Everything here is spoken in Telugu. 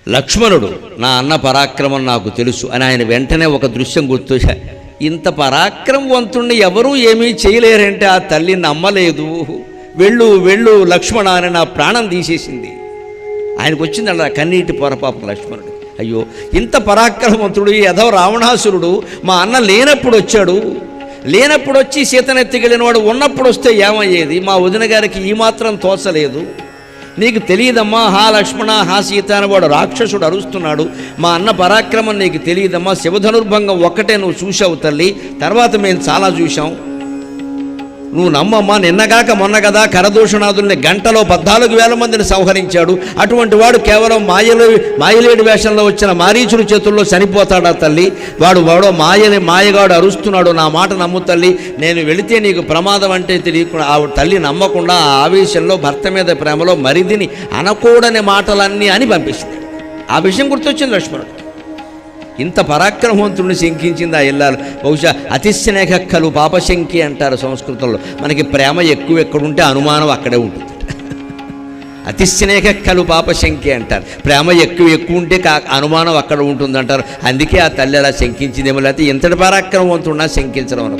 లక్ష్మణుడు నా అన్న పరాక్రమం నాకు తెలుసు అని ఆయన వెంటనే ఒక దృశ్యం గుర్తొచ్చా. ఇంత పరాక్రమవంతుణ్ణి ఎవరూ ఏమీ చేయలేరంటే ఆ తల్లి నమ్మలేదు. వెళ్ళు వెళ్ళు లక్ష్మణ అని నా ప్రాణం తీసేసింది. ఆయనకు వచ్చిందంట కన్నీటి పొరపాపం లక్ష్మణుడు. అయ్యో, ఇంత పరాక్రమవంతుడు యధవ రావణాసురుడు మా అన్న లేనప్పుడు వచ్చాడు, లేనప్పుడు వచ్చి సీతనెత్తికెళ్ళిన వాడు ఉన్నప్పుడు వస్తే ఏమయ్యేది? మా వదిన గారికి ఈ మాత్రం తోచలేదు. నీకు తెలియదమ్మా, హా లక్ష్మణ హా సీత అని వాడు రాక్షసుడు అరుస్తున్నాడు. మా అన్న పరాక్రమం నీకు తెలియదమ్మా. శివధనుర్భంగం ఒక్కటే నువ్వు చూసావు తల్లి, తర్వాత మేము చాలా చూసాం. నువ్వు నమ్మమ్మా, నిన్నగాక మొన్న కదా కరదూషణాదుల్ని గంటలో 14,000 మందిని సంహరించాడు. అటువంటి వాడు కేవలం మాయలేడి వేషంలో వచ్చిన మారీచుడి చేతుల్లో చనిపోతాడా తల్లి? వాడో మాయగాడు అరుస్తున్నాడు, నా మాట నమ్ము తల్లి, నేను వెళితే నీకు ప్రమాదం అంటే తెలియకుండా ఆ తల్లి నమ్మకుండా ఆ ఆవేశంలో భర్త మీద ప్రేమలో మరిదిని అనకూడని మాటలన్నీ అని పంపిస్తుంది. ఆ విషయం గుర్తొచ్చింది లక్ష్మణుడు. ఇంత పరాక్రమవంతుడిని శంకించింది ఆ ఇల్లాలు. బహుశా అతిస్నేహక్కలు పాపశంకి అంటారు సంస్కృతంలో. మనకి ప్రేమ ఎక్కువ ఎక్కడుంటే అనుమానం అక్కడే ఉంటుంది. అతిస్నేహక్కలు పాపశంకి అంటారు. ప్రేమ ఎక్కువ ఉంటే అనుమానం అక్కడ ఉంటుందంటారు. అందుకే ఆ తల్లి అలా శంకించిందేమో, లేకపోతే ఇంతటి పరాక్రమవంతుడినా శంకించడం అనుకో.